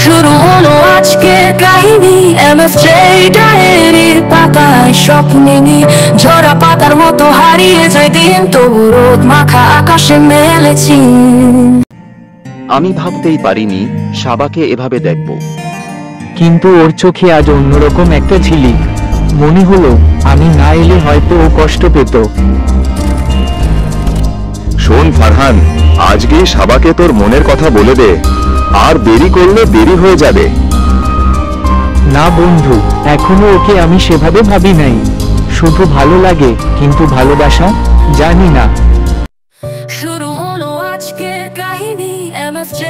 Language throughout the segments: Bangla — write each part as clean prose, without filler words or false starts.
শুরু হলো আজকের কাহিনী, MFJ ডায়েরির পাতায় স্বপ্নিনী। ঝরা পাতার মতো হারিয়ে যায় দিন, তবু রোদ মাখা আকাশে মেলেছি। আমি ভাবতেই পারিনি সাবাকে এভাবে দেখব, কিন্তু ওর চোখে আজ অন্যরকম একটা ঝিলিক। মনে হলো আমি না এলে হয়তো ও কষ্ট পেত। শোন ফারহান, আজকে সাবাকে তোর মনের কথা বলে দে, আর দেরি করলে দেরি হয়ে যাবে। না বন্ধু, এখনো ওকে আমি সেভাবে ভাবি নাই। শুধু ভালো লাগে, কিন্তু ভালোবাসা জানি না। শুরু হলো আজকের কাহিনী, MFJ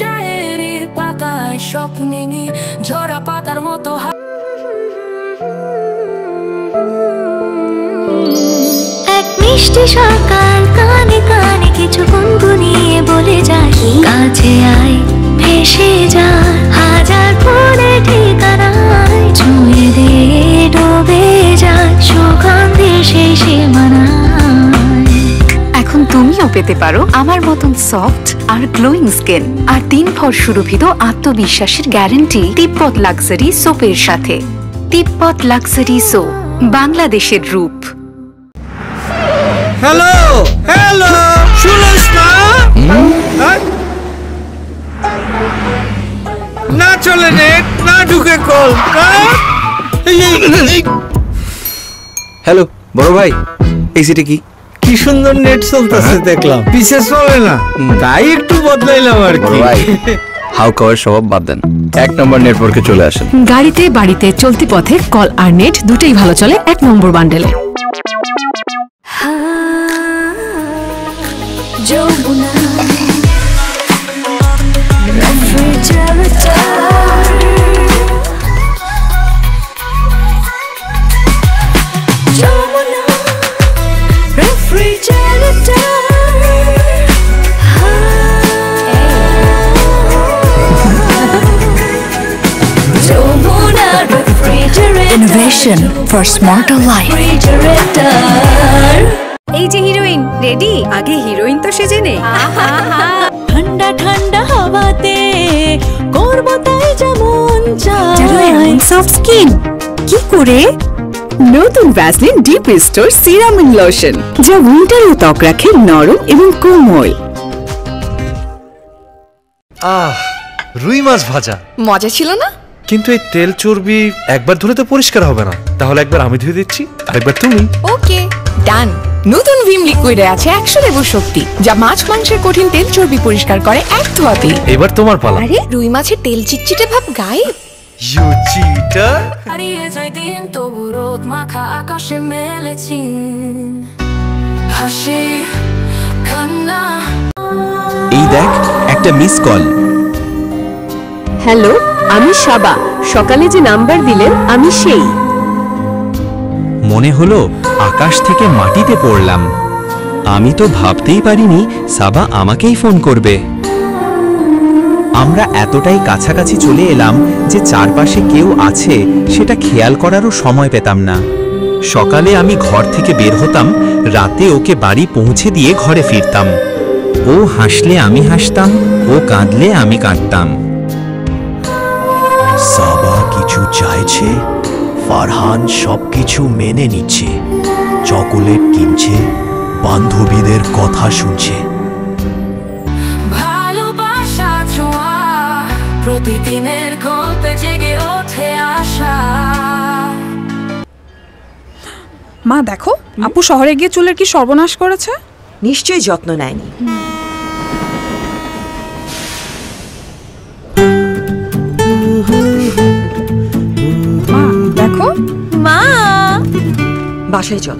ডায়েরির পাতায় স্বপ্নিনী। ঝরা পাতার মতো এক মিষ্টি সকাল, কানে কানে কিছু গুনগুনিয়ে বলে যায়, কাছে আয় ভেসে যা হাজার ফুলের ঠিকানায়, ছুঁয়ে দে ডুবে যায় সুগন্ধে সেই সীমানায়। এখন তুমিও পেতে পারো আমার মতন সফট আর গ্লোয়িং স্কিন, আর 3 ভর সুরভিত আত্মবিশ্বাসের গ্যারান্টি তিব্বত লাক্সারি সোপের সাথে। তিব্বত লাক্সারি সোপ, বাংলাদেশের রূপ। হ্যালো হ্যালো, শুনিস না? না চলে নেট, না ঢুকে কল। হ্যালো বড় ভাই, এই সিটে কি কি সুন্দর নেট চলতেছে দেখলাম, বিশেষ চলে না, তাই একটু বদলাইলাম আর কি। ভাই হাউ খাওয়ার স্বভাব বাদ দেন, 1 নম্বর নেটওয়ার্কে চলে আসেন। গাড়িতে বাড়িতে চলতি পথে কল আর নেট দুটোই ভালো চলে 1 নম্বর বান্ডেলে। যৌবনা রেফ্রিজারেটর, যৌবনা রেফ্রিজারেটর। যৌবনা refrigerator, innovation for smarter life. এই যে হিরোইন রেডি, আগে হিরোইন তো সেজে নে। ঠান্ডা ঠান্ডা হাওয়াতে করবো তাই যেমন চাই। সফট স্কিন কি করে? নতুন Vaseline deep restore serum and lotion, যা উইন্টারে ত্বক রাখে নরম এবং কোমল। রুই মাছ ভাজা মজা ছিল না? কিন্তু এই তেল চর্বি একবার ধুলে তো পরিষ্কার হবে না, তাহলে একবার আমি ধুয়ে দিচ্ছি, আরেকবার তুমি। ওকে ডান। নতুন ভিম লিকুইডে আছে 100 লেবুর শক্তি, যা মাছ মাংসের কঠিন তেল চর্বি পরিষ্কার করে এক ধোয়াতেই। এবার তোমার পালা। আরে রুই মাছের তেল চিটচিটে ভাব গায়েব। You cheater. হারিয়ে যায় দিন, তবু রোদ মাখা আকাশে মেলেছি। হাসি কান্না। এই দেখ একটা মিস কল। হ্যালো, আমি সাবা। সকালে যে নাম্বার দিলেন আমি সেই। মনে হলো আকাশ থেকে মাটিতে পড়লাম। আমি তো ভাবতেই পারিনি সাবা আমাকেই ফোন করবে। আমরা এতটাই কাছাকাছি চলে এলাম যে চারপাশে কেউ আছে সেটা খেয়াল করারও সময় পেতাম না। সকালে আমি ঘর থেকে বের হতাম, রাতে ওকে বাড়ি পৌঁছে দিয়ে ঘরে ফিরতাম। ও হাসলে আমি হাসতাম, ও কাঁদলে আমি কাঁদতাম। সাবা কিছু চাইছে, ফারহান সবকিছু মেনে নিচ্ছে। চকোলেট কিনছে, বান্ধবীদের কথা শুনছে। ভালোবাসা ছোঁয়া, প্রতিদিনের গল্পে জেগে ওঠে আশা। মা দেখো, আপু শহরে গিয়ে চুলের কি সর্বনাশ করেছে। নিশ্চয়ই যত্ন নেয়নি। মা দেখো। মা বাসায় চল।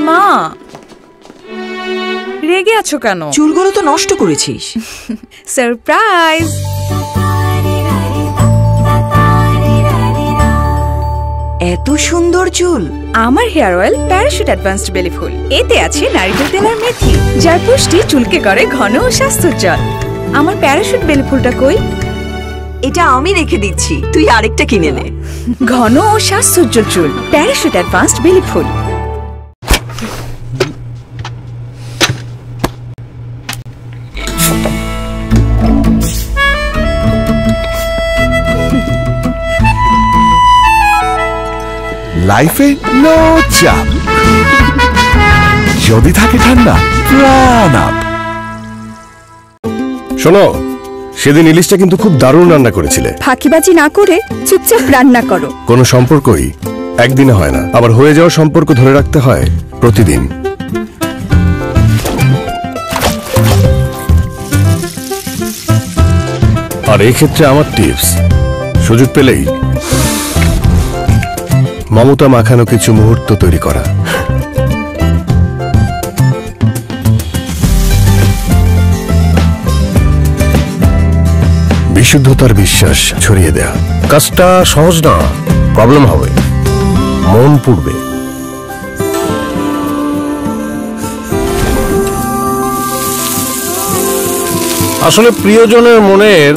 মা রেগে আছো কেন? চুলগুলো তো নষ্ট করেছিস। সারপ্রাইজ। এত সুন্দর চুল। আমার হেয়ার অয়েল প্যারাশুট অ্যাডভান্সড বেলি ফুল, এতে আছে নারকেল তেল আর মেথি, যার পুষ্টি চুলকে করে ঘন ও স্বাস্থ্যোজ্জ্বল। আমার প্যারাশুট বেলি ফুলটা কই? এটা আমি রেখে দিচ্ছি, তুই আরেকটা কিনে নে। ঘন ও সাজসজ্জর চুল, প্যারাশুট অ্যাডভান্সড বেলি ফুল। লাইফে নো চাপ, যদি থাকে ঠান্ডা প্রাণ আপ। শোনো, সেদিন ইলিশটা কিন্তু খুব দারুণ রান্না করেছিলে। ফাঁকিবাজি না করে চুপচাপ রান্না করো। কোনো সম্পর্কই একদিনে হয় না, আবার হয়ে যাওয়া সম্পর্ক ধরে রাখতে হয় প্রতিদিন। আর এই ক্ষেত্রে আমার টিপস, সুযোগ পেলেই মমতা মাখানো কিছু মুহূর্ত তৈরি করা। বিশুদ্ধতার বিশ্বাস ছড়িয়ে দেয়া। কাজটা সহজ না, প্রবলেম হবে, মন পুড়বে। আসলে প্রিয়জনের মনের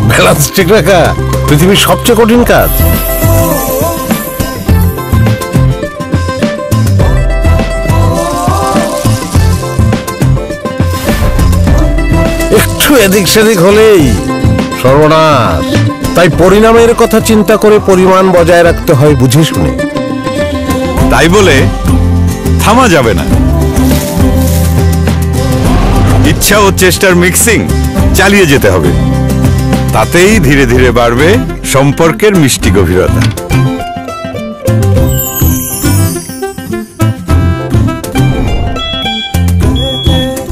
ব্যালেন্স ঠিক রাখা পৃথিবীর সবচেয়ে কঠিন কাজ। একটু এদিক সেদিক হলেই সর্বনাশ। তাই পরিণামের কথা চিন্তা করে পরিমাণ বজায় রাখতে হয় বুঝে শুনে। তাই বলে থামা যাবে না, ইচ্ছা ও চেষ্টার মিক্সিং চালিয়ে যেতে হবে। তাতেই ধীরে ধীরে বাড়বে সম্পর্কের মিষ্টি গভীরতা।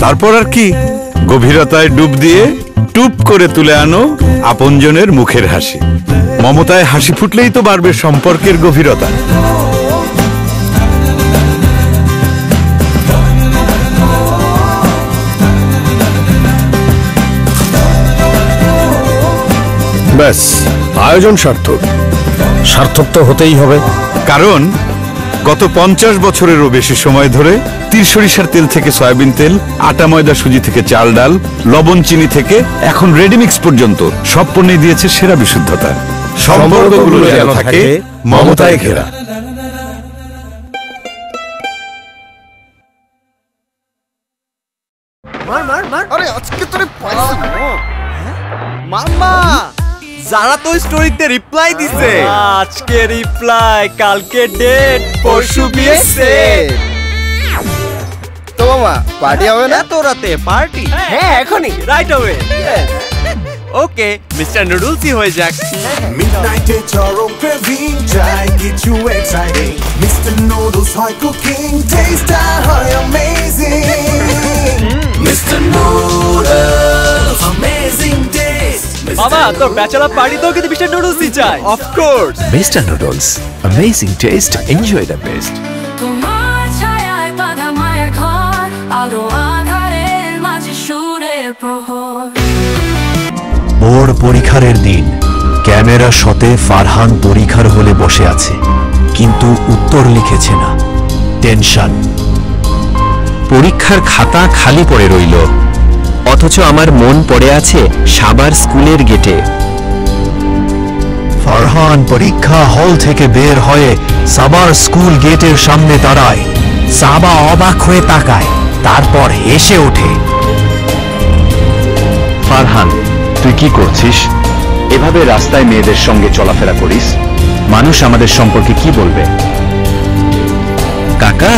তারপর আর কি, গভীরতায় ডুব দিয়ে টুপ করে তুলে আনো আপনজনের মুখের হাসি। মমতায় হাসি ফুটলেই তো বাড়বে সম্পর্কের গভীরতা। ব্যাস, আয়োজন সার্থক। সার্থক তো হতেই হবে, কারণ গত 50 বছরেরও বেশি সময় ধরে তিল সরিষার তেল থেকে সয়াবিন তেল, আটা ময়দা সুজি থেকে চাল ডাল, লবণ চিনি থেকে এখন রেডিমিক্স পর্যন্ত সব পণ্যে দিয়েছে সেরা বিশুদ্ধতা। সম্পর্কগুলো যেন থাকে মমতায় ঘেরা। মাম্মা, যারা তো স্টোরিতে রিপ্লাই দিছে। আজকে রিপ্লাই, কালকে ডেট, পরশু বিয়ে সেট। তো মামা, পার্টি হবে না? এত রাতে পার্টি? হ্যাঁ, এখনই, রাইট অ্যাওয়ে। ওকে, মিস্টার নুডলসই হয়ে যাক। মিডনাইটে চরম ক্রেভিং, চাই কিছু এক্সাইটিং। মিস্টার নুডলস হয় কুকিং, টেস্টটা হয় amazing. Mister noodles, amazing test. মামা, তোর ব্যাচেলর পার্টি তো কিন্তু মিস্টার নুডলসই চাই। Of course. Mister noodles, amazing test, enjoy the best. তোমার ছায়ায় বাঁধা মায়ের ঘর, আলো আঁধারের মাঝে সুরের প্রহর। বোর্ড পরীক্ষার দিন, ক্যামেরা শতে ফারহান পরীক্ষার হলে বসে আছে, কিন্তু উত্তর লিখেছে না। টেনশন। পরীক্ষার খাতা খালি পড়ে রইল, অথচ আমার মন পড়ে আছে সাবার স্কুলের গেটে। ফারহান পরীক্ষা হল থেকে বের হয়ে সাবার স্কুল গেটের সামনে দাঁড়ায়। সাবা অবাক হয়ে তাকায়, তারপর হেসে ওঠে। ফারহান, তুই কি করছিস? এভাবে রাস্তায় মেয়েদের সঙ্গে চলাফেরা করিস? মানুষ আমাদের সম্পর্কে কি বলবে? কাকা,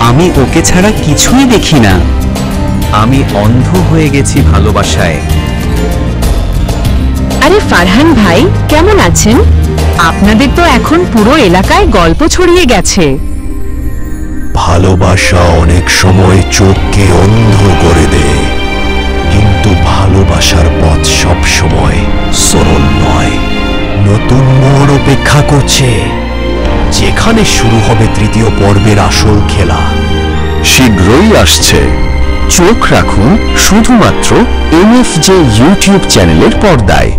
আমি ওকে ছাড়া কিছুই দেখি না। আমি অন্ধ হয়ে গেছি ভালোবাসায়। আরে ফারহান ভাই, কেমন আছেন? আপনাদের তো এখন পুরো এলাকায় গল্প ছড়িয়ে গেছে। ভালোবাসা অনেক সময় চোখকে অন্ধ করে দেয়, কিন্তু ভালোবাসার পথ সব সময় সরল নয়। নতুন মোড় অপেক্ষা করছে, যেখানে শুরু হবে তৃতীয় পর্বের আসল খেলা। শীঘ্রই আসছে। চোখ রাখুন শুধুমাত্র MFJ ইউটিউব চ্যানেলের পর্দায়।